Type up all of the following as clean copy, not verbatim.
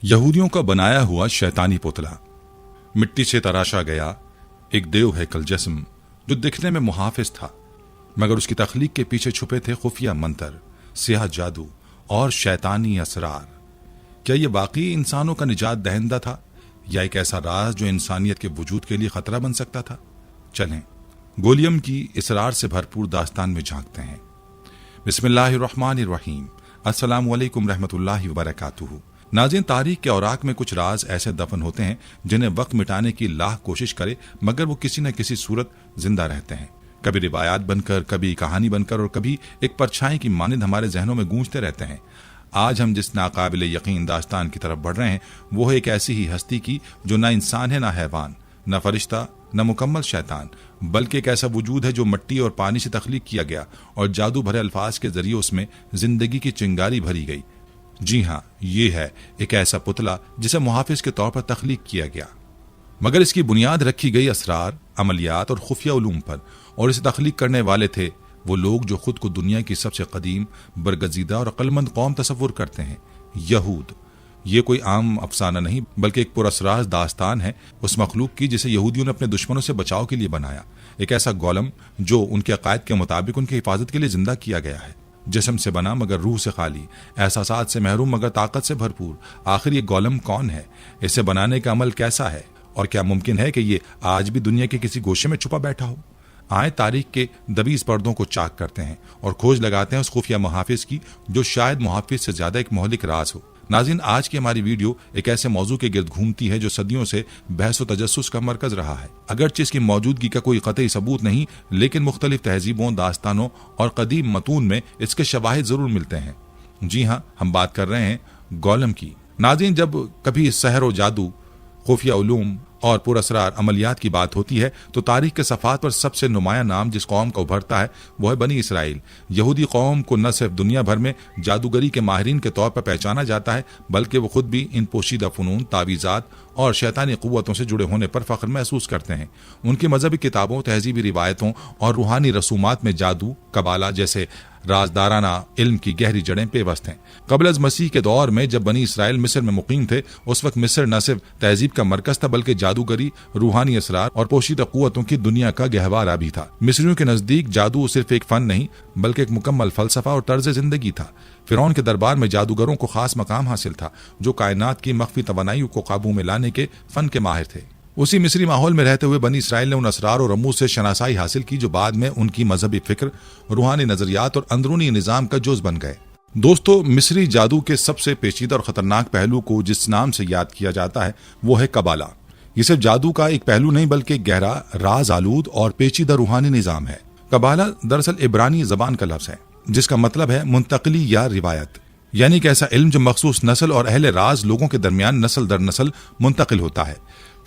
यहूदियों का बनाया हुआ शैतानी पुतला। मिट्टी से तराशा गया एक देव हैकल जिस्म जो दिखने में मुहाफिज था, मगर उसकी तख्लीक के पीछे छुपे थे खुफिया मंतर, सियाह जादू और शैतानी असरार। क्या ये वाकई इंसानों का निजात दहिंदा था या एक ऐसा राज जो इंसानियत के वजूद के लिए खतरा बन सकता था? चलें गोलियम की इसरार से भरपूर दास्तान में झांकते हैं। बिस्मिल्लाहिर्रहमानिर्रहीम। अस्सलामु अलैकुम रहमतुल्लाहि व बरकातुहू। नाज़रीन, तारीख के औराक में कुछ राज ऐसे दफन होते हैं जिन्हें वक्त मिटाने की लाख कोशिश करे मगर वो किसी न किसी सूरत जिंदा रहते हैं, कभी रिवायात बनकर, कभी कहानी बनकर और कभी एक परछाई की मानिंद हमारे जहनों में गूंजते रहते हैं। आज हम जिस नाकाबिल यकीन दास्तान की तरफ बढ़ रहे हैं वो है एक ऐसी ही हस्ती की जो ना इंसान है, ना हैवान, ना फरिश्ता, न मुकम्मल शैतान, बल्कि एक ऐसा वजूद है जो मिट्टी और पानी से तख्लीक किया गया और जादू भरे अल्फाज के जरिए उसमें जिंदगी की चिंगारी भरी गई। जी हाँ, ये है एक ऐसा पुतला जिसे मुहाफिज के तौर पर तख्लीक किया गया, मगर इसकी बुनियाद रखी गई असरार, अमलियात और खुफिया उलूम पर। और इसे तख्लीक करने वाले थे वो लोग जो खुद को दुनिया की सबसे कदीम, बरगजीदा और अक्लमंद कौम तसव्वुर करते हैं, यहूद। ये कोई आम अफसाना नहीं बल्कि एक पुरअसरार दास्तान है उस मखलूक की जिसे यहूदियों ने अपने दुश्मनों से बचाव के लिए बनाया। एक ऐसा गोलम जो उनके अकायद के मुताबिक उनकी हिफाजत के लिए जिंदा किया गया है, जिस्म से बना मगर रूह से खाली, एहसासात से महरूम मगर ताकत से भरपूर। आखिर ये गोलम कौन है? इसे बनाने का अमल कैसा है? और क्या मुमकिन है कि ये आज भी दुनिया के किसी गोशे में छुपा बैठा हो? आए तारीख के दबीज पर्दों को चाक करते हैं और खोज लगाते हैं उस खुफिया मुहाफिज की जो शायद मुहाफिज से ज्यादा एक मोहलिक राज हो। नाज़रीन, आज की हमारी वीडियो एक ऐसे मौजू के गिर्द घूमती है जो सदियों से बहस व तजस्सुस का मरकज रहा है। अगरचे इसकी मौजूदगी का कोई कतई सबूत नहीं, लेकिन मुख्तलिफ तहजीबों, दास्तानों और कदीम मतून में इसके शवाहिद जरूर मिलते हैं। जी हाँ, हम बात कर रहे हैं गोलम की। नाज़रीन, जब कभी सहर व जादू, खुफिया उलूम और पुरअसरार अमलियात की बात होती है तो तारीख के सफ़ात पर सबसे नुमाया नाम जिस कौम का उभरता है वो है बनी इसराइल। यहूदी कौम को न सिर्फ दुनिया भर में जादूगरी के माहिरीन के तौर पर पहचाना जाता है बल्कि वो खुद भी इन पोशीदा फ़नून, तावीज़ात और शैतानी क़ुव्वतों से जुड़े होने पर फ़ख्र महसूस करते हैं। उनकी मजहबी किताबों, तहजीबी रिवायतों और रूहानी रसूमात में जादू, कबाला जैसे राजदाराना इल्म की गहरी जड़ें पेवस्त हैं। क़ब्ल अज़ मसीह के दौर में जब बनी इसराइल मिस्र में मुकीम थे, उस वक्त मिस्र न सिर्फ तहजीब का मरकज था बल्कि जादूगरी, रूहानी असरार और पोशीदा क़ुव्वतों की दुनिया का गहवारा भी था। मिस्रियों के नजदीक जादू सिर्फ एक फन नहीं बल्कि एक मुकम्मल फलसफा और तर्ज जिंदगी था। फिरौन के दरबार में जादूगरों को खास मकाम हासिल था जो कायनात की मख्फी तवानाई को काबू में लाने के फन के माहिर थे। उसी मिस्री माहौल में रहते हुए बनी इसराइल ने उन असरार और रमूज से शनासाई हासिल की जो बाद में उनकी मजहबी फिक्र, रूहानी नजरियात और अंदरूनी निजाम का जुज बन गए। दोस्तों, मिस्री जादू के सबसे पेचीदा और खतरनाक पहलू को जिस नाम से याद किया जाता है वो है कबाला। ये सिर्फ जादू का एक पहलू नहीं बल्कि गहरा, राज आलूद और पेचीदा रूहानी निजाम है। कबाला दरअसल इब्रानी जबान का लफ्ज है जिसका मतलब है मुंतकली या रिवायत, यानी कि ऐसा इल्म जो मखसूस नस्ल और अहले राज लोगों के दरमियान नस्ल दर नस्ल मुंतकिल होता है।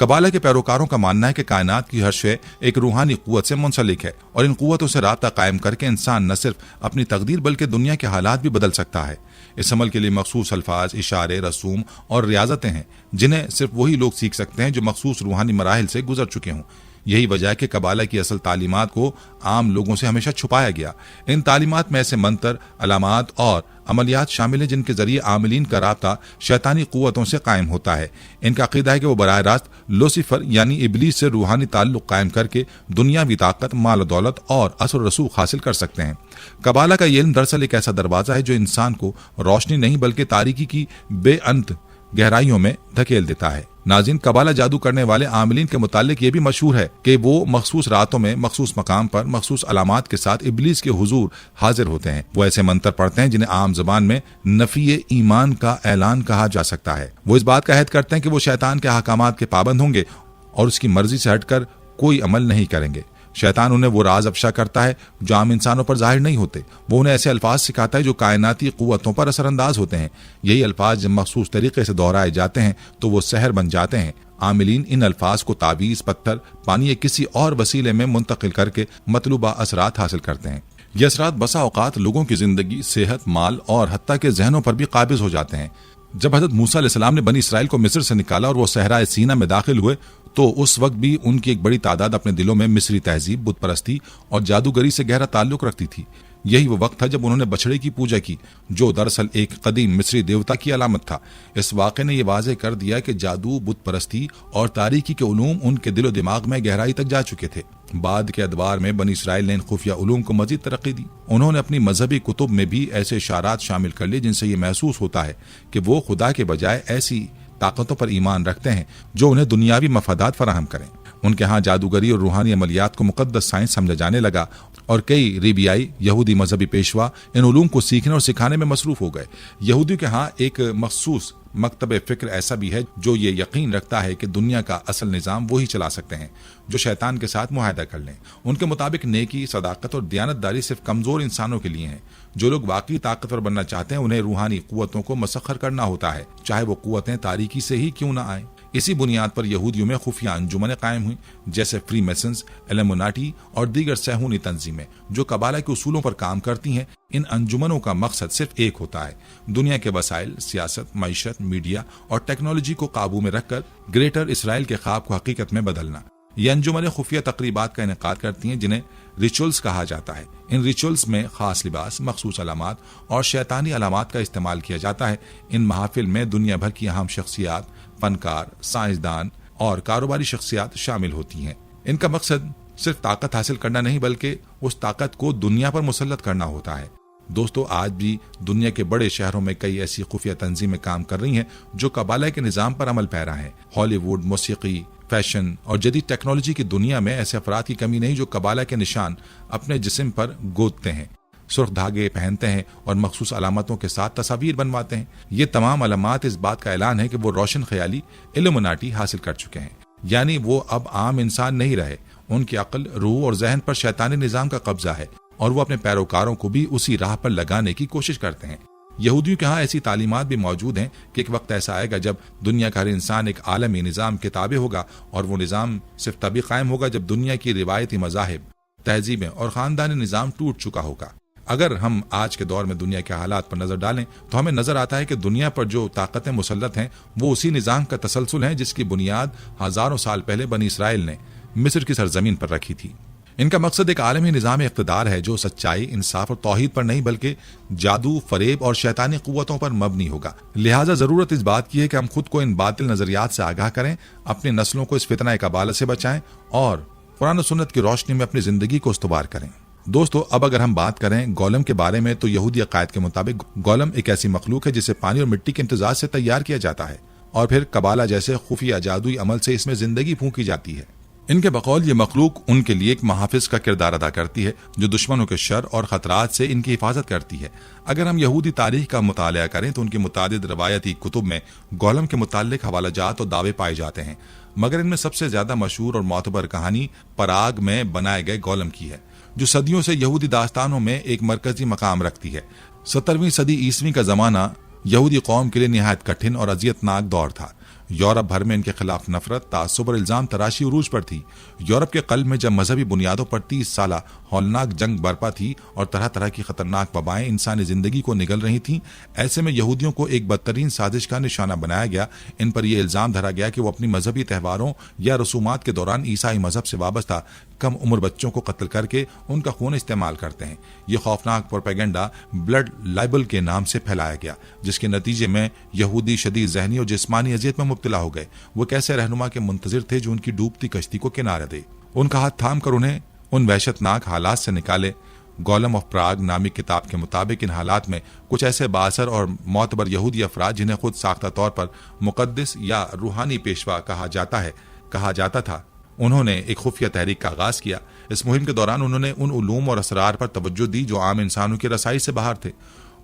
कबाला के पैरोकारों का मानना है कि कायनात की हर शय एक रूहानी कुव्वत से मुंसलिक है और इन कुव्वतों से राब्ता कायम करके इंसान न सिर्फ अपनी तकदीर बल्कि दुनिया के हालात भी बदल सकता है। इस अमल के लिए मखसूस अल्फाज, इशारे, रसूम और रियाजतें हैं जिन्हें सिर्फ वही लोग सीख सकते हैं जो मखसूस रूहानी मराहिल से गुजर चुके हों। यही वजह है कि कबाला की असल तालीमात को आम लोगों से हमेशा छुपाया गया। इन तालीमात में ऐसे मंतर, अलामात और अमलियात शामिल हैं जिनके जरिए आमिलीन का राब्ता शैतानी कुव्वतों से कायम होता है। इनका अकीदा है कि वो बराह रास्त लूसीफर यानी इबलीस से रूहानी ताल्लुक कायम करके दुनियावी ताकत, माल दौलत और असर रसूख हासिल कर सकते हैं। कबाला का ये इल्म दरअसल एक ऐसा दरवाजा है जो इंसान को रोशनी नहीं बल्कि तारीकी की बेअंत गहराइयों में धकेल देता है। नाज़रीन, कबाला जादू करने वाले आमिलीन के मुतालिक ये भी मशहूर है कि वो मखसूस रातों में मखसूस मकाम पर मखसूस अलामात के साथ इबलीस के हुजूर हाजिर होते हैं। वो ऐसे मंत्र पढ़ते हैं जिन्हें आम जबान में नफी ईमान का ऐलान कहा जा सकता है। वो इस बात का अहद करते हैं कि वो शैतान के अहकामात के पाबंद होंगे और उसकी मर्जी से हटकर कोई अमल नहीं करेंगे। शैतान उन्हें वो राज अफशा करता है जो आम इंसानों पर जाहिर नहीं होते। वो उन्हें ऐसे अल्फाज सिखाता है जो कायनाती कुव्वतों पर असरअंदाज होते हैं। यही अल्फाज जब मखसूस तरीके से दोहराए जाते हैं तो वो सहर बन जाते हैं। आमिलीन इन अल्फाज को तावीज़, पत्थर, पानी या किसी और वसीले में मुंतकिल करके मतलूबा असरात हासिल करते हैं। ये असरात बसा औकात लोगों की जिंदगी, सेहत, माल और हत्ता के जहनों पर भी काबिज हो जाते हैं। जब हज़रत मूसा अलैहिस्सलाम ने बनी इसराइल को मिस्र से निकाला और वो सहरा सीना में दाखिल हुए तो उस वक्त भी उनकी एक बड़ी तादाद अपने दिलों में मिस्री तहजीब, बुत परस्ती और जादूगरी से गहरा ताल्लुक रखती थी। यही वो वक्त था जब उन्होंने बछड़े की पूजा की, जो दरअसल एक कदीम मिस्री देवता की अलामत था। इस वाक़े ने यह वाज़ेह कर दिया कि जादू, बुत परस्ती और तारीकी के उलूम उनके दिलो दिमाग में गहराई तक जा चुके थे। बाद के अदवार में बनी इसराइल ने इन खुफिया उलूम को मजीद तरक्की दी। उन्होंने अपनी मजहबी कुतुब में भी ऐसे इशारात शामिल कर लिए जिनसे ये महसूस होता है कि वो खुदा के बजाय ऐसी ताकतों पर ईमान रखते हैं जो उन्हें दुनियावी मफादात फराहम करें। उनके यहाँ जादूगरी और रूहानी अमलियात को मुकद्दस साइंस समझा जाने लगा और कई रिबियाई यहूदी मजहबी पेशवा इन उलूम को सीखने और सिखाने में मसरूफ हो गए। यहूदियों के यहाँ एक मखसूस मकतब फिक्र ऐसा भी है जो ये यकीन रखता है कि दुनिया का असल निज़ाम वही चला सकते हैं जो शैतान के साथ मुआहदा कर लें। उनके मुताबिक नेकी, सदाकत और दयानतदारी सिर्फ कमजोर इंसानों के लिए हैं। जो लोग वाकई ताकतवर बनना चाहते हैं उन्हें रूहानी कुव्वतों को मसखर करना होता है, चाहे वो कुव्वतें तारीकी से ही क्यों न आए। इसी बुनियाद पर यहूदियों में खुफिया अंजुमनें कायम हुई, जैसे फ्री मेसन्स, इल्यूमिनाटी और दीगर सहूनी तंजीमें जो कबाला के उसूलों पर काम करती हैं। इन अंजुमनों का मकसद सिर्फ एक होता है, दुनिया के वसाइल, सियासत, मईशत, मीडिया और टेक्नोलॉजी को काबू में रखकर ग्रेटर इसराइल के ख्वाब को हकीकत में बदलना। ये अंजुमनें खुफिया तकरीबात का इनेकाद करती हैं जिन्हें रिचुअल्स कहा जाता है। इन रिचुअल्स में खास लिबास, मखसूस अलामात और शैतानी अलामात का इस्तेमाल किया जाता है। इन महफिल में दुनिया भर की अहम शख्सियात, फनकार, साइंसदान और कारोबारी शख्सियात शामिल होती हैं। इनका मकसद सिर्फ ताकत हासिल करना नहीं बल्कि उस ताकत को दुनिया पर मुसल्लत करना होता है। दोस्तों, आज भी दुनिया के बड़े शहरों में कई ऐसी खुफिया तंजीमें काम कर रही हैं जो कबाला के निजाम पर अमल पैरा हैं। हॉलीवुड, मौसीकी, फैशन और जदीद टेक्नोलॉजी की दुनिया में ऐसे अफराद की कमी नहीं जो कबाला के निशान अपने जिस्म पर गोदते हैं, सुर्ख धागे पहनते हैं और मखसूस अलामतों के साथ तस्वीर बनवाते हैं। ये तमाम अलामात इस बात का ऐलान है कि वो रोशन ख्याली, इल्यूमिनाटी हासिल कर चुके हैं, यानी वो अब आम इंसान नहीं रहे। उनकी अक्ल, रूह और जहन पर शैतानी निजाम का कब्जा है और वो अपने पैरोकारों को भी उसी राह पर लगाने की कोशिश करते हैं। यहूदियों के यहाँ ऐसी तालीमात भी मौजूद हैं कि एक वक्त ऐसा आएगा जब दुनिया का हर इंसान एक आलमी निज़ाम के ताबे होगा और वो निज़ाम सिर्फ तभी कायम होगा जब दुनिया की रिवायती मज़ाहिब, तहजीबें और ख़ानदानी निज़ाम टूट चुका होगा। अगर हम आज के दौर में दुनिया के हालात पर नजर डालें तो हमें नजर आता है कि दुनिया पर जो ताकतें मुसल्लत हैं वो उसी निज़ाम का तसलसल है जिसकी बुनियाद हजारों साल पहले बनी इसराइल ने मिस्र की सरजमीन पर रखी थी। इनका मकसद एक आलमी निज़ाम इक़्तिदार है जो सच्चाई, इंसाफ और तौहीद पर नहीं बल्कि जादू, फरेब और शैतानी कुव्वतों पर मबनी होगा। लिहाजा जरूरत इस बात की है कि हम खुद को इन बातिल नजरियात से आगाह करें, अपनी नस्लों को इस फितना कबाला से बचाएं और कुरान और सुन्नत की रोशनी में अपनी जिंदगी को इस्तवार करें। दोस्तों, अब अगर हम बात करें गोलम के बारे में तो यहूदी अकायद के मुताबिक गोलम एक ऐसी मखलूक है जिसे पानी और मिट्टी के इम्तजाज से तैयार किया जाता है और फिर कबाला जैसे खुफिया जादुई अमल से इसमें जिंदगी फूंकी जाती है। इनके बकौल ये मखलूक उनके लिए एक महाफिज का किरदार अदा करती है जो दुश्मनों के शर और खतरात से इनकी हिफाजत करती है। अगर हम यहूदी तारीख का मुतालिया करें तो उनकी मुतादिद रवायती कुतुब में गोलम के मुताल्लिक हवालाजात और दावे पाए जाते हैं, मगर इनमें सबसे ज्यादा मशहूर और मोतबर कहानी पराग में बनाए गए गोलम की है जो सदियों से यहूदी दास्तानों में एक मरकजी मकाम रखती है। 17वीं सदी ईस्वी का जमाना यहूदी कौम के लिए निहायत कठिन और अजियतनाक दौर था। यूरोप भर में इनके खिलाफ नफरत, तासुब और इल्जाम तराशी उरूज पर थी। यूरोप के कल्ब में जब मजहबी बुनियादों पर 30 साला हौलनाक जंग बरपा थी और तरह तरह की खतरनाक वबाएं इंसानी जिंदगी को निगल रही थीं, ऐसे में यहूदियों को एक बदतरीन साजिश का निशाना बनाया गया। इन पर यह इल्जाम धरा गया कि वो अपनी मजहबी त्योहारों या रसूमात के दौरान ईसाई मजहब से वाबस्ता कम उम्र बच्चों को कत्ल करके उनका खून इस्तेमाल करते हैं। ये खौफनाक प्रोपेगेंडा ब्लड लाइबल के नाम से फैलाया गया, जिसके नतीजे में यहूदी शदीद जहनी और जिस्मानी अजियत में मुब्तला हो गए। वो कैसे रहनुमा के मुंतजिर थे जो उनकी डूबती कश्ती को किनारे दे, उनका हाथ थाम कर उन्हें उन वहशतनाक हालात से निकाले। गोलम ऑफ प्राग नामी किताब के मुताबिक इन हालात में कुछ ऐसे बासर और मोतबर यहूदी अफराद जिन्हें खुद साख्ता तौर पर मुकद्दस या रूहानी पेशवा कहा जाता था, उन्होंने एक खुफिया तहरीक का आगाज किया। इस मुहिम के दौरान उन्होंने उन उलूम और असरार पर तवज्जो दी जो आम इंसानों की रसाई से बाहर थे।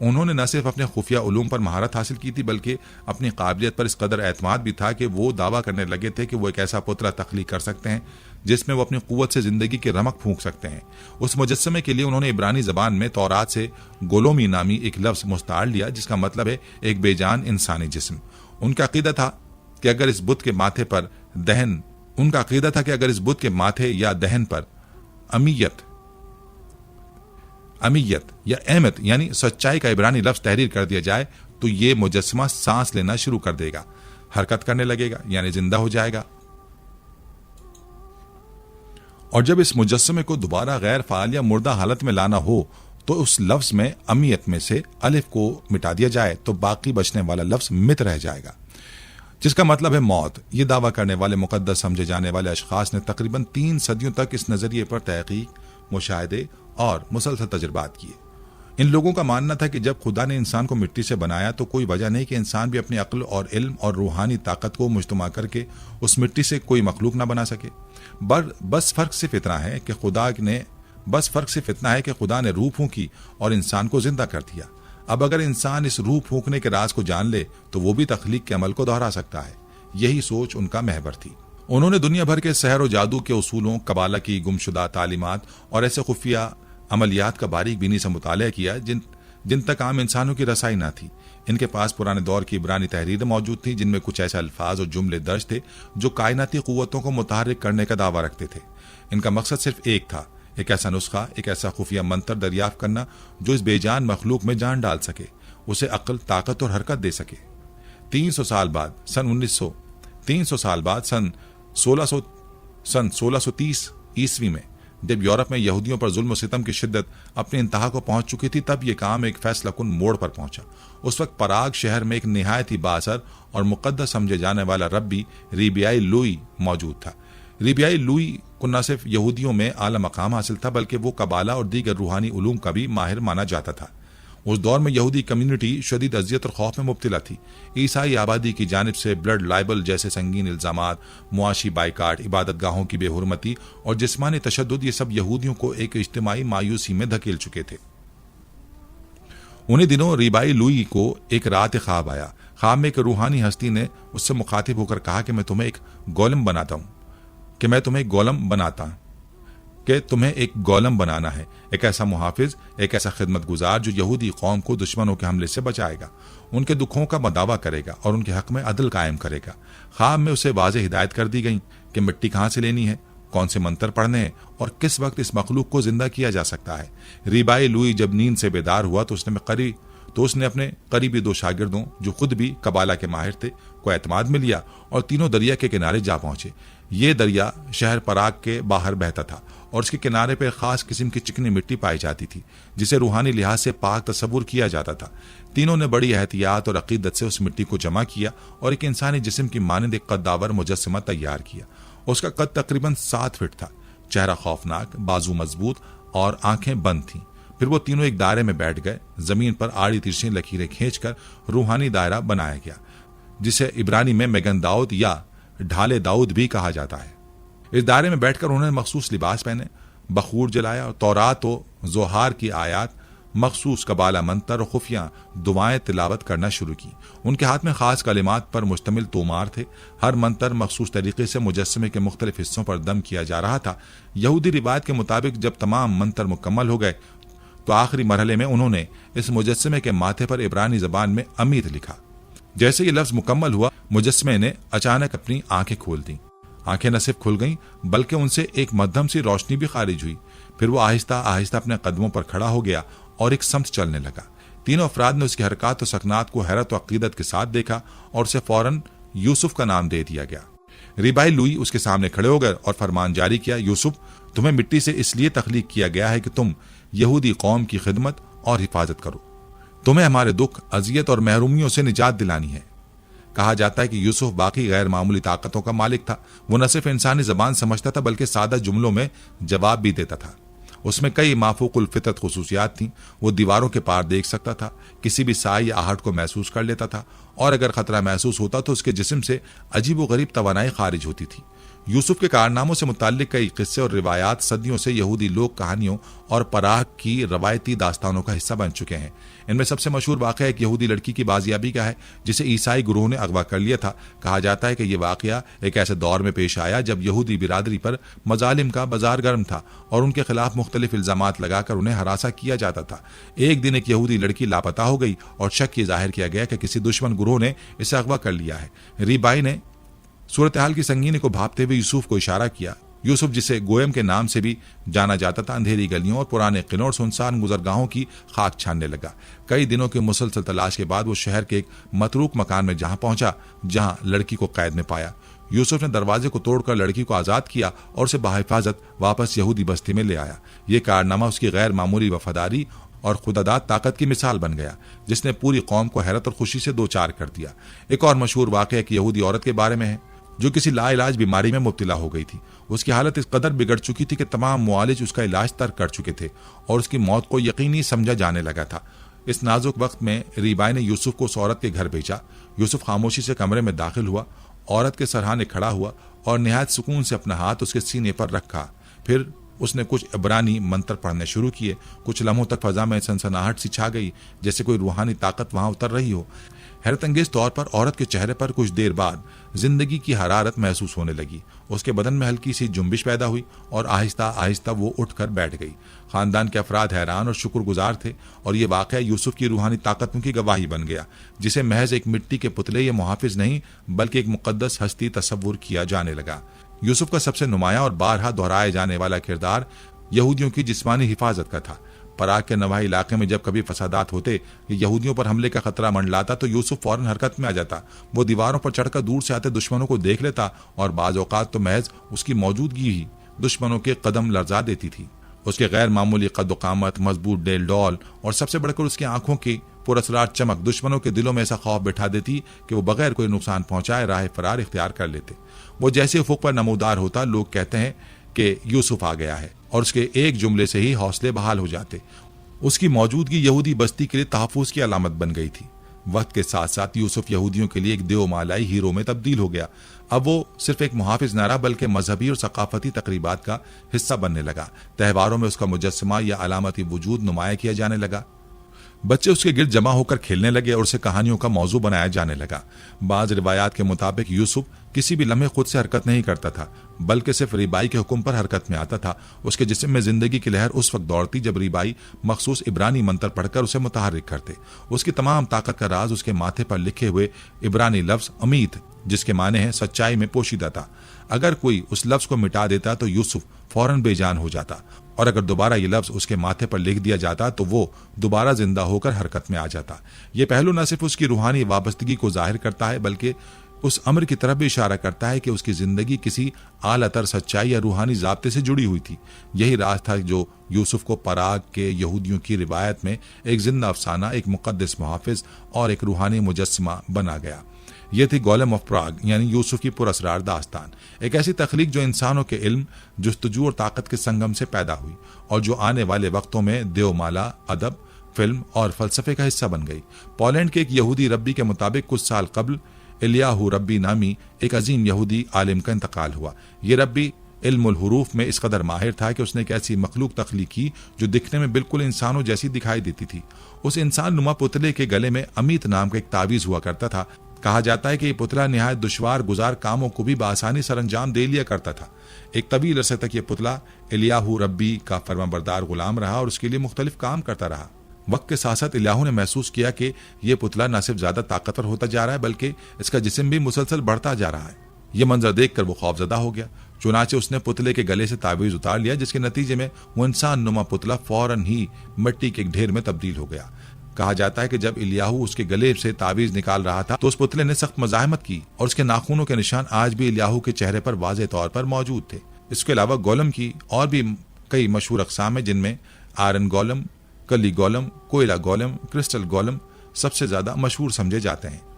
उन्होंने न सिर्फ अपने खुफिया उलूम पर महारत हासिल की थी बल्कि अपनी काबिलियत पर इस कदर एतमाद भी था कि वो दावा करने लगे थे कि वो एक ऐसा पुतला तख्लीक कर सकते हैं जिसमें वो अपनी कुव्वत से जिंदगी की रमक फूंक सकते हैं। उस मुजस्समे के लिए उन्होंने इब्रानी जबान में तौरात से गोलोमी नामी एक लफ्ज मुस्तार लिया जिसका मतलब है एक बेजान इंसानी जिस्म। उनका अकीदा था कि अगर इस बुत के माथे या दहन पर अमीयत या अहमत यानी सच्चाई का इब्रानी लफ्ज तहरीर कर दिया जाए तो ये मुजस्समा सांस लेना शुरू कर देगा, हरकत करने लगेगा यानी जिंदा हो जाएगा। और जब इस मुजस्समे को दोबारा गैर फाल या मुर्दा हालत में लाना हो तो उस लफ्ज में अमियत में से अलिफ को मिटा दिया जाए तो बाकी बचने वाला लफ्ज मित रह जाएगा, जिसका मतलब है मौत। ये दावा करने वाले मुकद्दस समझे जाने वाले अशखास ने तकरीबन 3 सदियों तक इस नजरिए पर तहकीक, मुशाहिदे और मुसलसल तजुर्बात किए। इन लोगों का मानना था कि जब खुदा ने इंसान को मिट्टी से बनाया तो कोई वजह नहीं कि इंसान भी अपनी अक्ल और इल्म और रूहानी ताकत को मुज्तमा करके उस मिट्टी से कोई मखलूक ना बना सके। बस फर्क सिर्फ इतना है कि खुदा ने रूह फूंकी और इंसान को जिंदा कर दिया। अब अगर इंसान इस रूह फूंकने के राज को जान ले तो वो भी तख्लीक के अमल को दोहरा सकता है। यही सोच उनका महवर थी। उन्होंने दुनिया भर के सहर और जादू के उसूलों, कबाला की गुमशुदा तालीमात और ऐसे खुफिया अमलियात का बारीक बीनी से मुताला किया जिन तक आम इंसानों की रसाई ना थी। इनके पास पुराने दौर की इब्रानी तहरीरें मौजूद थी जिनमें कुछ ऐसे अल्फाज और जुमले दर्ज थे जो कायनाती कुव्वतों को मुतहर्रिक करने का दावा रखते थे। इनका मकसद सिर्फ एक था, एक ऐसा नुस्खा, एक ऐसा खुफिया मंत्र दरियाफ्त करना जो इस बेजान मखलूक में जान डाल सके, उसे अक्ल, ताकत और हरकत दे सके। 300 साल बाद सन 1630 ईस्वी में जब यूरोप में यहूदियों पर जुल्म और सितम की शिद्दत अपनी इंतहा को पहुंच चुकी थी, तब यह काम एक फैसला कुन मोड़ पर पहुंचा। उस वक्त पराग शहर में एक निहायत ही बासर और मुकद्दस समझे जाने वाला रब्बी रिबियाई लुई मौजूद था। रिबियाई लुई को न सिर्फ यहूदियों में आला मकाम हासिल था बल्कि वो कबाला और दीगर रूहानी उलूम का भी माहिर माना जाता था। उस दौर में यहूदी कम्युनिटी शदीद अजियत और खौफ में मुब्तला थी। ईसाई आबादी की जानिब से ब्लड लाइबल जैसे संगीन इल्जामात, मुआशी बाइकाट, इबादत गाहों की बेहुरमती और जिस्मानी तशद्दुद, ये सब यहूदियों को एक इज्तिमाई मायूसी में धकेल चुके थे। उन्हीं दिनों रिबाई लुई को एक रात ख्वाब आया। ख्वाब में एक रूहानी हस्ती ने उससे मुखातिब होकर कहा कि मैं तुम्हें एक गोलम बनाना है, एक ऐसा मुहाफिज, एक ऐसा खिदमत गुजार जो यहूदी कौम को दुश्मनों के हमले से बचाएगा, उनके दुखों का मदावा करेगा और उनके हक में अदल कायम करेगा। ख्वाब में उसे वाज़ेह हिदायत कर दी गई कि मिट्टी कहाँ से लेनी है, कौन से मंत्र पढ़ने हैं और किस वक्त इस मखलूक को जिंदा किया जा सकता है। रिबाई लुई जब नींद से बेदार हुआ तो उसने अपने करीबी 2 शागिर्दों, जो खुद भी कबाला के माहिर थे, को एतमाद में लिया और तीनों दरिया के किनारे जा पहुंचे। ये दरिया शहर पराग के बाहर बहता था और उसके किनारे पर खास किस्म की चिकनी मिट्टी पाई जाती थी जिसे रूहानी लिहाज से पाक तस्वुर किया जाता था। तीनों ने बड़ी एहतियात और अकीदत से उस मिट्टी को जमा किया और एक इंसानी जिस्म की मानंद एक कद्दावर मुजस्समा तैयार किया। उसका कद तकरीबन 7 फीट था, चेहरा खौफनाक, बाजू मजबूत और आंखें बंद थीं। फिर वो तीनों एक दायरे में बैठ गए। जमीन पर आड़ी तिरछी लकीरें खींचकर रूहानी दायरा बनाया गया, जिसे इब्रानी में मेगन दाऊद या ढाले दाऊद भी कहा जाता है। इस दायरे में बैठकर उन्होंने मखसूस लिबास पहने, बखूर जलाया और तौरात और जोहार की आयात, मखसूस कबाला मंत्र और खुफिया दुआएं तिलावत करना शुरू की। उनके हाथ में खास कलिमात पर मुश्तमिल तोमार थे। हर मंत्र मखसूस तरीके से मुजस्समे के मुख्तलिफ हिस्सों पर दम किया जा रहा था। यहूदी रिवायत के मुताबिक जब तमाम मंत्र मुकम्मल हो गए तो आखिरी मरहले में उन्होंने इस मुजस्समे के माथे पर इब्रानी जबान में अमीत लिखा। जैसे ये लफ्ज मुकम्मल हुआ, मुजस्समे ने अचानक अपनी आंखें खोल दी। आंखें न सिर्फ खुल गईं बल्कि उनसे एक मध्यम सी रोशनी भी खारिज हुई। फिर वो आहिस्ता आहिस्ता अपने कदमों पर खड़ा हो गया और एक समत चलने लगा। तीनों अफराद ने उसकी हरकत और सकनात को हैरत और अकीदत के साथ देखा और उसे फौरन यूसुफ का नाम दे दिया गया। रिबाई लुई उसके सामने खड़े हो गए और फरमान जारी किया, यूसुफ, तुम्हें मिट्टी से इसलिए तख्लीक किया गया है कि तुम यहूदी कौम की खिदमत और हिफाजत करो। तुम्हें हमारे दुख, अजियत और महरूमियों से निजात दिलानी है। कहा जाता है कि यूसुफ बाकी गैर मामूली ताकतों का मालिक था। वो न सिर्फ इंसानी जबान समझता था बल्कि सादा जुमलों में जवाब भी देता था। उसमें कई माफूकुल फितरत खुसूसियात थीं। वो दीवारों के पार देख सकता था, किसी भी साई या आहट को महसूस कर लेता था और अगर खतरा महसूस होता तो उसके जिस्म से अजीब व गरीब तवानाई खारिज होती थी। यूसुफ के कारनामों से मुताल्लिक कई किस्से और रिवायात सदियों से यहूदी लोक कहानियों और पराग की रवायती दास्तानों का हिस्सा बन चुके हैं। इनमें सबसे मशहूर वाक़या एक यहूदी लड़की की बाजियाबी का है जिसे ईसाई गुरूह ने अगवा कर लिया था। कहा जाता है कि यह वाक़या एक ऐसे दौर में पेश आया जब यहूदी बिरादरी पर मजालिम का बाजार गर्म था और उनके खिलाफ मुख्तलिफ इल्जामात लगाकर उन्हें हरासा किया जाता था। एक दिन एक यहूदी लड़की लापता हो गई और शक ये जाहिर किया गया कि किसी दुश्मन गुरूह ने इसे अगवा कर लिया है। रिबाई ने सूरत हाल की संगीनी को भांपते हुए यूसुफ को इशारा किया। यूसुफ, जिसे गोयम के नाम से भी जाना जाता था, अंधेरी गलियों और पुराने किलों और सुनसान गुजरगाहों की खाक छानने लगा। कई दिनों की मुसलसल तलाश के बाद वो शहर के एक मतरूक मकान में पहुंचा जहां लड़की को कैद में पाया। यूसुफ ने दरवाजे को तोड़कर लड़की को आजाद किया और उसे बाहिफाजत वापस यहूदी बस्ती में ले आया। ये कारनामा उसकी गैर मामूली वफादारी और खुदादाद ताकत की मिसाल बन गया, जिसने पूरी कौम को हैरत और खुशी से दो चार कर दिया। एक और मशहूर वाक़या एक यहूदी औरत के बारे में है जो किसी लाइलाज बीमारी में मुब्तला हो गई थी। उसकी हालत इस कदर बिगड़ चुकी थी कि तमाम मुआलिज उसका इलाज तर्क कर चुके थे और उसकी मौत को यकीनी समझा जाने लगा था। इस नाजुक वक्त में रिबाई ने यूसुफ को उस औरत के घर भेजा। यूसुफ खामोशी से कमरे में दाखिल हुआ, औरत के सरहाने खड़ा हुआ और निहायत सुकून से अपना हाथ उसके सीने पर रखा। फिर उसने कुछ इब्रानी मंत्र पढ़ने शुरू किए। कुछ लम्हों तक फजा में सनसनाहट सी छा गई, जैसे कोई रूहानी ताकत वहां उतर रही हो। हैरत अंगेज तौर पर औरत के चेहरे पर कुछ देर बाद जिंदगी की हरारत महसूस होने लगी। उसके बदन में हल्की सी जुम्बिश पैदा हुई और आहिस्ता आहिस्ता वो उठकर बैठ गई। खानदान के अफराद हैरान और शुक्रगुजार थे और ये वाक़या यूसुफ की रूहानी ताकतों की गवाही बन गया, जिसे महज एक मिट्टी के पुतले या मुहाफिज नहीं बल्कि एक मुकद्दस हस्ती तस्वुर किया जाने लगा। यूसुफ का सबसे नुमाया और बारहा दोहराए जाने वाला किरदार यहूदियों की जिस्मानी हिफाजत का था। पराग के नवाही इलाके में जब कभी फसादात होते या यहूदियों पर हमले का खतरा मंडलाता तो यूसुफ फौरन हरकत में आ जाता। वो दीवारों पर चढ़कर दूर से आते दुश्मनों को देख लेता और बाज औकात तो महज उसकी मौजूदगी ही दुश्मनों के कदम लर्जा देती थी। उसके गैर मामूली कद-ओ-कामत, मजबूत डेल डौल और सबसे बढ़कर उसकी आंखों की पुरस्रार चमक दुश्मनों के दिलों में ऐसा खौफ बिठा देती कि वो बगैर कोई नुकसान पहुंचाए राह फरार इख्तियार कर लेते। वो जैसे उफुक पर नमूदार होता, लोग कहते हैं कि यूसुफ आ गया है और उसके एक जुमले से ही हौसले बहाल हो जाते। उसकी मौजूदगी यहूदी बस्ती के लिए तहफ़्फ़ुज़ की अलामत बन गई थी। वक्त के साथ साथ यूसुफ यहूदियों के लिए एक देवमालाई हीरो में तब्दील हो गया। अब वो सिर्फ एक मुहाफिज न रहा बल्कि मजहबी और सकाफती तकरीबात का हिस्सा बनने लगा। त्योहारों में उसका मुजस्समा या अलामती वजूद नुमाया किया जाने लगा। बच्चे उसके गिर्द जमा होकर खेलने लगे और उसे कहानियों का मौजू बनाया जाने लगा। बाज रिवायात के मुताबिक यूसुफ किसी भी लम्हे खुद से हरकत नहीं करता था, बल्कि सिर्फ रिबाई के हुक्म पर हरकत में आता था। उसके जिस्म में जिंदगी की लहर उस वक्त दौड़ती जब रिबाई मखसूस इब्रानी मंत्र पढ़कर उसे मुतहर्रिक करते। उसकी तमाम ताकत का राज उसके माथे पर लिखे हुए इब्रानी लफ्ज अमीत, जिसके माने हैं सच्चाई, में पोशीदा था। अगर कोई उस लफ्ज को मिटा देता तो यूसुफ फौरन बेजान हो जाता और अगर दोबारा ये लफ्ज उसके माथे पर लिख दिया जाता तो वो दोबारा जिंदा होकर हरकत में आ जाता। ये पहलू न सिर्फ उसकी रूहानी वाबस्तगी को जाहिर करता है बल्कि उस अमर की तरफ भी इशारा करता है कि उसकी जिंदगी किसी आलातर सच्चाई या रूहानी ज़ाब्ते से जुड़ी हुई थी। यही राज था जो यूसुफ को पराग के यहूदियों की रिवायत में एक जिंदा अफसाना, एक मुकद्दस मुहाफिज और एक रूहानी मुजस्समा बना गया। यह थी गोलेम ऑफ प्राग यानी यूसुफ की पुरअसरार दास्तान, एक ऐसी तख्लीक जो इंसानों के इल्म, जुस्तजू और ताकत के संगम से पैदा हुई और जो आने वाले वक्तों में देवमाला, अदब, फिल्म और फलसफे का हिस्सा बन गई। पोलैंड के एक यहूदी रब्बी के मुताबिक कुछ साल कबल इलियाहू रब्बी नामी एक अजीम यहूदी आलिम का इंतकाल हुआ। ये रब्बी इल्मुल हुरूफ में इस कदर माहिर था कि उसने एक ऐसी मखलूक तख्लीक की जो दिखने में बिल्कुल इंसानों जैसी दिखाई देती थी। उस इंसान नुमा पुतले के गले में अमीत नाम का एक तावीज हुआ करता था। कहा जाता है कि ये पुतला निहायत दुश्वार गुजार कामों को भी बआसानी सरंजाम दे लिया करता था। एक तवील अरसे तक ये पुतला इलियाहू रब्बी का फरमाबरदार गुलाम रहा और उसके लिए मुख्तलिफ काम करता रहा। वक्त के साथ साथ इलियाहू ने महसूस किया कि यह पुतला न सिर्फ ज्यादा ताकतवर होता जा रहा है बल्कि इसका जिस्म भी मुसलसल बढ़ता जा रहा है। यह मंजर देखकर वो खौफजदा हो गया। चुनाचे उसने पुतले के गले से तावीज उतार लिया, जिसके नतीजे में वो इंसान नुमा पुतला फौरन ही मिट्टी के एक ढेर में तब्दील हो गया। कहा जाता है कि जब इलियाहू उसके गले से तावीज निकाल रहा था तो उस पुतले ने सख्त मज़ाहमत की और उसके नाखूनों के निशान आज भी इलियाहू के चेहरे पर वाज़ेह तौर पर मौजूद थे। इसके अलावा गोलम की और भी कई मशहूर अक़साम हैं, जिनमें आयरन गोलम, कली गोलम, कोयला गोलम, क्रिस्टल गोलम सबसे ज्यादा मशहूर समझे जाते हैं।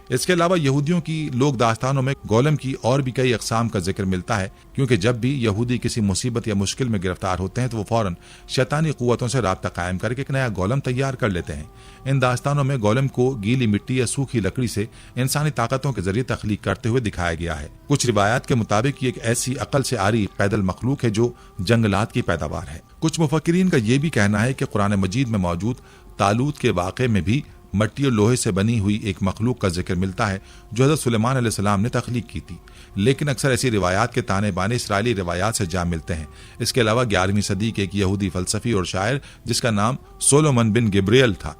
इसके अलावा यहूदियों की लोक दास्तानों में गोलम की और भी कई अक़साम का जिक्र मिलता है, क्योंकि जब भी यहूदी किसी मुसीबत या मुश्किल में गिरफ्तार होते हैं तो वो फौरन शैतानी कुव्वतों से राब्ता कायम करके एक नया गोलम तैयार कर लेते हैं। इन दास्तानों में गोलम को गीली मिट्टी या सूखी लकड़ी से इंसानी ताकतों के जरिए तख्लीक करते हुए दिखाया गया है। कुछ रिवायात के मुताबिक ये एक ऐसी अकल से आरी पैदल मखलूक है जो जंगलात की पैदावार है। कुछ मुफक्किरीन का यह भी कहना है कि कुरान मजीद में मौजूद तालूत के वाक़े में भी मट्टी और लोहे से बनी हुई एक मखलूक का जिक्र मिलता है जो हज़रत सुलेमान अलैहिस्सलाम ने तख्लीक की थी। लेकिन अक्सर ऐसी रिवायात के ताने बाने इसराइली रिवायात से जा मिलते हैं। इसके अलावा 11वीं सदी के एक यहूदी फलसफी और शायर जिसका नाम सोलोमन बिन गिब्रियल था,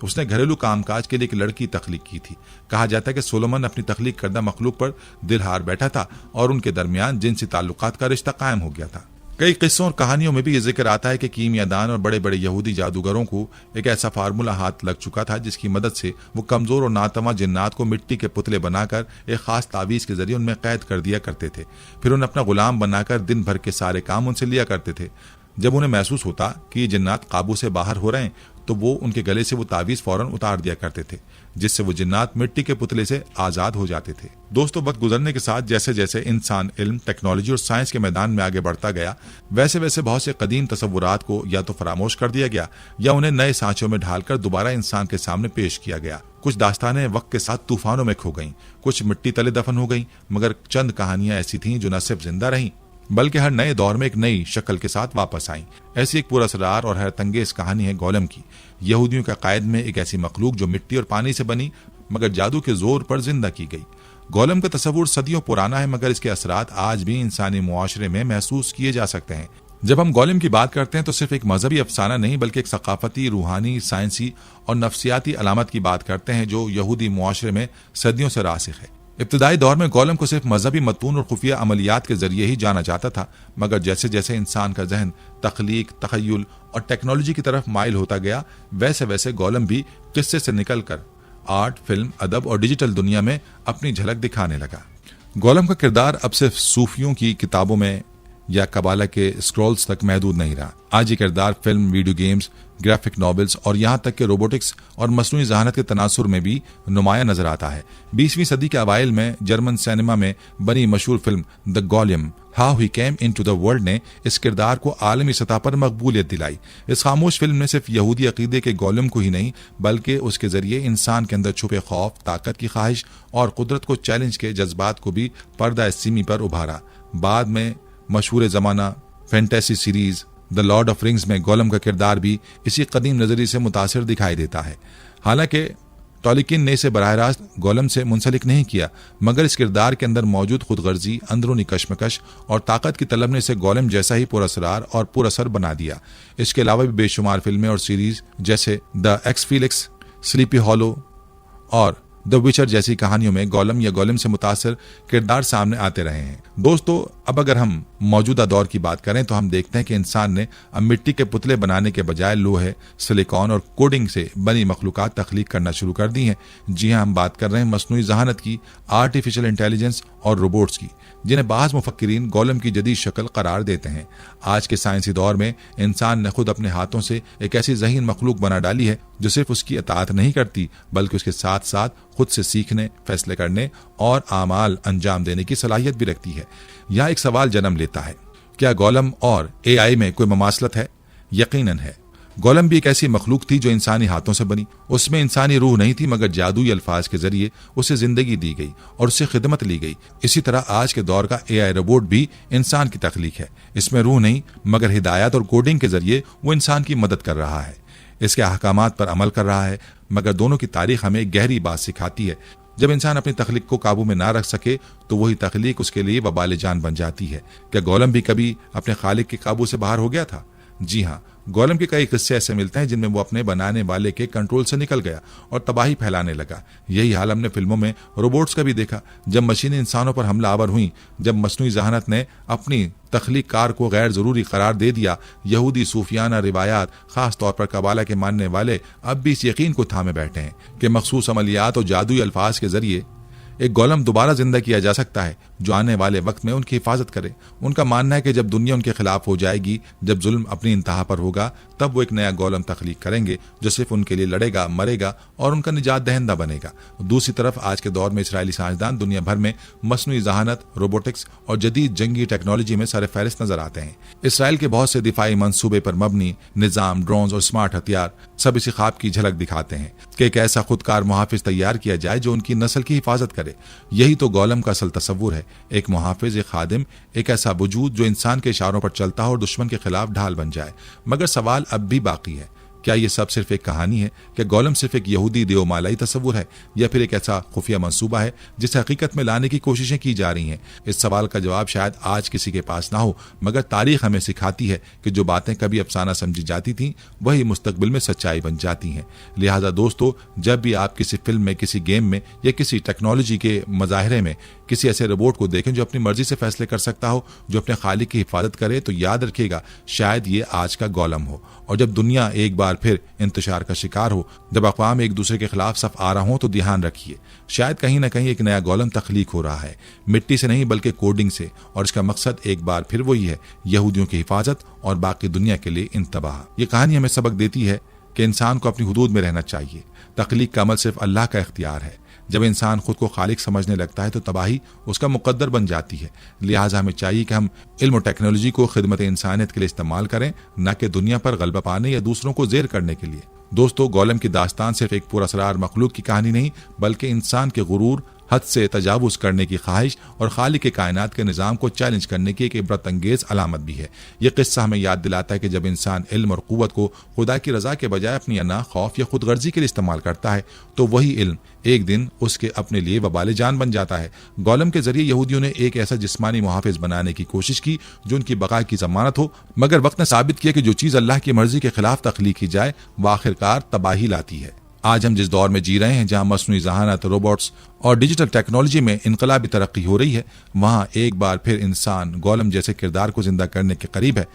उसने घरेलू कामकाज के लिए एक लड़की तख्लीक की थी। कहा जाता है कि सोलोमन अपनी तख्लीक करदा मखलूक पर दिल हार बैठा था और उनके दरमियान जिनसी ताल्लुकात का रिश्ता कायम हो गया था। कई किस्सों और कहानियों में भी ये जिक्र आता है कि कीमियादान और बड़े बड़े यहूदी जादूगरों को एक ऐसा फार्मूला हाथ लग चुका था जिसकी मदद से वो कमजोर और नातवा जिन्नात को मिट्टी के पुतले बनाकर एक खास तावीज के जरिए उनमें कैद कर दिया करते थे। फिर उन्हें अपना गुलाम बनाकर दिन भर के सारे काम उनसे लिया करते थे। जब उन्हें महसूस होता कि ये जिन्नात काबू से बाहर हो रहे हैं तो वो उनके गले से वो तावीज फौरन उतार दिया करते थे, जिससे वो जिन्नात मिट्टी के पुतले से आजाद हो जाते थे। दोस्तों, वक्त गुजरने के साथ जैसे जैसे इंसान इल्म, टेक्नोलॉजी और साइंस के मैदान में आगे बढ़ता गया, वैसे वैसे बहुत से कदीम तसव्वुरात को या तो फरामोश कर दिया गया या उन्हें नए सांचों में ढालकर दोबारा इंसान के सामने पेश किया गया। कुछ दास्तानें वक्त के साथ तूफानों में खो गईं, कुछ मिट्टी तले दफन हो गईं, मगर चंद कहानियां ऐसी थीं जो न सिर्फ जिंदा रहीं बल्कि हर नए दौर में एक नई शक्ल के साथ वापस आईं। ऐसी एक पुरअसरार और हैरतअंगेज कहानी है गोलम की। यहूदियों के कायद में एक ऐसी मखलूक जो मिट्टी और पानी से बनी मगर जादू के जोर पर जिंदा की गई। गोलम का तस्वुर सदियों पुराना है, मगर इसके असरात आज भी इंसानी मुआशरे में महसूस किए जा सकते हैं। जब हम गोलम की बात करते हैं तो सिर्फ एक मजहबी अफसाना नहीं बल्कि एक सकाफती, रूहानी, साइंसी और नफ्सियाती अलामत की बात करते हैं जो यहूदी मुआशरे में सदियों से रासिख है। इब्तदाई दौर में गोलम को सिर्फ मजहबी मतून और खुफिया अमलियात के जरिए ही जाना जाता था, मगर जैसे जैसे इंसान का जहन तख्लीक, तखय्युल और टेक्नोलॉजी की तरफ माइल होता गया, वैसे वैसे गोलम भी किस्से से निकलकर आर्ट, फिल्म, अदब और डिजिटल दुनिया में अपनी झलक दिखाने लगा। गोलम का किरदार अब सिर्फ सूफियों की किताबों में या कबाला के स्क्रॉल्स तक महदूद नहीं रहा। आज ये किरदार film, video games, graphic novels और यहाँ तक कि रोबोटिक्स और मसनूई जहानत के तनासुर में भी नुमाया नजर आता है। 20वीं सदी के अवाइल में जर्मन सिनेमा में बनी मशहूर film the golem, how he came into the world ने इस किरदार को आलमी सतह पर मकबूलियत दिलाई। इस खामोश फिल्म ने सिर्फ यहूदी अकीदे के गोलम को ही नहीं बल्कि उसके जरिए इंसान के अंदर छुपे खौफ, ताकत की ख्वाहिश और कुदरत को चैलेंज के जज्बात को भी पर्दा सीमी पर उभारा। बाद में मशहूर जमाना fantasy series the Lord of rings में गोलम का किरदार भी इसी कदीम नजरिए से मुतासिर दिखाई देता है। हालांकि टॉलिकिन ने इसे बराह रास्त गोलम से मुंसलिक नहीं किया, मगर इस किरदार के अंदर मौजूद खुदगर्जी, अंदरूनी कश्मकश और ताकत की तलब ने इसे गोलम जैसा ही पुरअसरार और पुरअसर बना दिया। इसके अलावा भी बेशुमार फिल्में और सीरीज जैसे द एक्सफिलिक्स, स्लीपी हॉलो और द विचर जैसी कहानियों में गोलम या गोलम से मुतासिर किरदार सामने आते रहे हैं। दोस्तों, अब अगर हम मौजूदा दौर की बात करें तो हम देखते हैं कि इंसान ने अब मिट्टी के पुतले बनाने के बजाय लोहे, सिलिकॉन और कोडिंग से बनी मखलूकात तख्लीक करना शुरू कर दी हैं। जी हाँ, हम बात कर रहे हैं मसनूई जहानत की, आर्टिफिशियल इंटेलिजेंस और रोबोट्स की, जिन्हें बाज़ मुफक्किरीन गोलम की जदीद शक्ल करार देते हैं। आज के साइंसी दौर में इंसान ने खुद अपने हाथों से एक ऐसी ज़हीन मखलूक बना डाली है जो सिर्फ उसकी अताअत नहीं करती बल्कि उसके साथ साथ खुद से सीखने, फैसले करने और आमाल अंजाम देने की सलाहियत भी रखती है। यहाँ एक सवाल जन्म लेता है, क्या गोलम और AI में कोई ममासलत है? यकीनन है। गोलम भी एक ऐसी मखलूक थी जो इंसानी हाथों से बनी। उसमें इंसानी रूह नहीं थी, मगर जादुई अल्फाज के जरिए उसे जिंदगी दी गई और उससे खिदमत ली गई। इसी तरह आज के दौर का AI रोबोट भी इंसान की तख्लीक है। इसमें रूह नहीं मगर हिदायत और कोडिंग के जरिए वो इंसान की मदद कर रहा है, इसके अहकामात पर अमल कर रहा है। मगर दोनों की तारीख हमें एक गहरी बात सिखाती है, जब इंसान अपनी तख्लीक को काबू में ना रख सके तो वही तख्लीक उसके लिए वबाल जान बन जाती है। क्या गोलम भी कभी अपने खालिक के काबू से बाहर हो गया था? जी हाँ, गोलम के कई किस्से ऐसे मिलते हैं जिनमें वो अपने बनाने वाले के कंट्रोल से निकल गया और तबाही फैलाने लगा। यही हाल हमने फिल्मों में रोबोट्स का भी देखा, जब मशीनें इंसानों पर हमलावर हुई, जब मसनूई जहानत ने अपनी तख्लीक कार को गैर जरूरी करार दे दिया। यहूदी सूफियाना रिवायात, खास तौर पर कबाला के मानने वाले अब भी इस यकीन को थामे बैठे हैं कि मखसूस अमलियात और जादुई अल्फाज के जरिए एक गोलम दोबारा जिंदा किया जा सकता है जो आने वाले वक्त में उनकी हिफाजत करे। उनका मानना है कि जब दुनिया उनके खिलाफ हो जाएगी, जब जुल्म अपनी इंतहा पर होगा, तब वो एक नया गोलम तख्लीक करेंगे जो सिर्फ उनके लिए लड़ेगा, मरेगा और उनका निजात दहिंदा बनेगा। दूसरी तरफ आज के दौर में इसराइली साइंसदान दुनिया भर में मसनूई जहानत, रोबोटिक्स और जदीद जंगी टेक्नोलॉजी में सर फहरिस्त नजर आते हैं। इसराइल के बहुत से दिफाई मंसूबे पर मबनी निजाम, ड्रोन और स्मार्ट हथियार सब इसी ख्वाब की झलक दिखाते हैं कि एक ऐसा खुदकार मुहाफिज तैयार किया जाए जो उनकी नस्ल की हिफाजत करे। यही तो गोलम का असल तस्वुर है, एक मुहाफिज, एक खादिम, एक ऐसा वजूद जो इंसान के इशारों पर चलता हो और दुश्मन के खिलाफ ढाल बन जाए। मगर सवाल अब भी बाकी है, क्या ये सब सिर्फ एक कहानी है? क्या गोलम सिर्फ एक यहूदी देवमालाई तस्वुर है या फिर एक ऐसा खुफिया मंसूबा है जिसे हकीकत में लाने की कोशिशें की जा रही हैं? इस सवाल का जवाब शायद आज किसी के पास ना हो, मगर तारीख हमें सिखाती है कि जो बातें कभी अफसाना समझी जाती थीं वही मुस्तकबिल में सच्चाई बन जाती हैं। लिहाजा दोस्तों, जब भी आप किसी फिल्म में, किसी गेम में या किसी टेक्नोलॉजी के मुजाहरे में किसी ऐसे रोबोट को देखें जो अपनी मर्जी से फैसले कर सकता हो, जो अपने खालिक की हिफाजत करे, तो याद रखिएगा शायद ये आज का गोलम हो। और जब दुनिया एक बार बार फिर इंतशार का शिकार हो। जब अक़वाम एक दूसरे के खिलाफ सफ आ रहा हो तो ध्यान रखिए, शायद कहीं ना कहीं एक नया गोलम तख्लीक हो रहा है, मिट्टी से नहीं बल्कि कोडिंग से, और इसका मकसद एक बार फिर वही है, यहूदियों की हिफाजत और बाकी दुनिया के लिए इंतबाह। ये कहानी हमें सबक देती है कि इंसान को अपनी हुदूद में रहना चाहिए। तख्लीक का अमल सिर्फ अल्लाह का इख्तियार है। जब इंसान खुद को खालिक समझने लगता है तो तबाही उसका मुकद्दर बन जाती है। लिहाजा हमें चाहिए कि हम इल्म और टेक्नोलॉजी को खिदमत इंसानियत के लिए इस्तेमाल करें, न कि दुनिया पर गलबा पाने या दूसरों को जेर करने के लिए। दोस्तों, गोलम की दास्तान सिर्फ एक पुरअसरार मखलूक की कहानी नहीं, बल्कि इंसान के गुरूर, हद से तजावुज करने की ख्वाहिश और खालिक के कायनात के निज़ाम को चैलेंज करने की एक इबरत अंगेज अलामत भी है। यह किस्सा हमें याद दिलाता है कि जब इंसान इल्म और क़ुव्वत को खुदा की रजा के बजाय अपनी अना, खौफ या खुदगर्जी के लिए इस्तेमाल करता है तो वही इल्म एक दिन उसके अपने लिए वबाल जान बन जाता है। गोलम के जरिए यहूदियों ने एक ऐसा जिस्मानी मुहाफिज बनाने की कोशिश की जो उनकी बका की जमानत हो, मगर वक्त ने साबित किया कि जो चीज़ अल्लाह की मर्जी के खिलाफ तख्लीक की जाए वह आखिरकार तबाही लाती है। आज हम जिस दौर में जी रहे हैं, जहां मसनूई ज़हानत, रोबोट्स और डिजिटल टेक्नोलॉजी में इनकलाबी तरक्की हो रही है, वहां एक बार फिर इंसान गोलम जैसे किरदार को जिंदा करने के करीब है।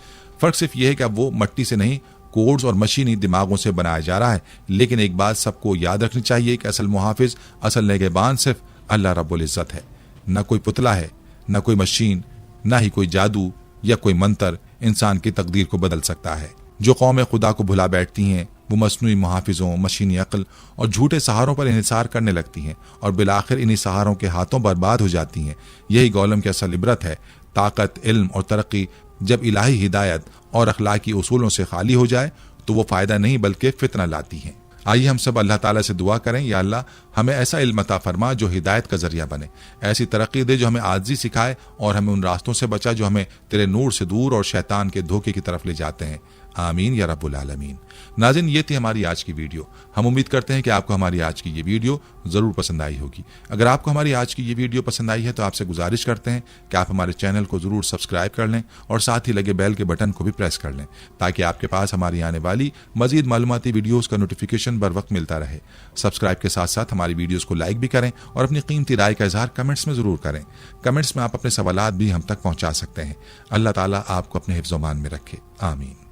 फर्क सिर्फ यह है कि अब वो मट्टी से नहीं, कोड्स और मशीनी दिमागों से बनाया जा रहा है। लेकिन एक बात सबको याद रखनी चाहिए कि असल मुहाफिज, असल निगहबान सिर्फ अल्लाह रब्बुल इज़्ज़त है। न कोई पुतला है, न कोई मशीन, न ही कोई जादू या कोई मंत्र इंसान की तकदीर को बदल सकता है। जो कौमें खुदा को भुला बैठती हैं वो मसनूई मुहाफिजों, मशीनी अक्ल और झूठे सहारों पर इन्हिसार करने लगती हैं और बिलाखिर इन्हीं सहारों के हाथों बर्बाद हो जाती हैं। यही गोलम की असल इबरत है। ताकत, इल्म और तरक्की जब इलाही हिदायत और अखलाकी उसूलों से खाली हो जाए तो वो फ़ायदा नहीं बल्कि फितना लाती हैं। आइए हम सब अल्लाह ताला से दुआ करें, या अल्लाह हमें ऐसा इल्म अता फरमा जो हिदायत का जरिया बने, ऐसी तरक्की दे जो हमें आजिज़ी सिखाए और हमें उन रास्तों से बचा जो हमें तेरे नूर से दूर और शैतान के धोखे की तरफ ले जाते हैं। आमीन या रब्बुल आलमीन। नाज़रीन, ये थी हमारी आज की वीडियो। हम उम्मीद करते हैं कि आपको हमारी आज की ये वीडियो ज़रूर पसंद आई होगी। अगर आपको हमारी आज की ये वीडियो पसंद आई है तो आपसे गुजारिश करते हैं कि आप हमारे चैनल को ज़रूर सब्सक्राइब कर लें और साथ ही लगे बेल के बटन को भी प्रेस कर लें, ताकि आपके पास हमारी आने वाली मज़ीद मालूमाती वीडियोज़ का नोटिफिकेशन बर वक्त मिलता रहे। सब्सक्राइब के साथ साथ हमारी वीडियोज़ को लाइक भी करें और अपनी कीमती राय का इजहार कमेंट्स में ज़रूर करें। कमेंट्स में आप अपने सवालात भी हम तक पहुँचा सकते हैं। अल्लाह ताला आपको अपने हिफ्ज़-ओ-मान में रखे। आमीन।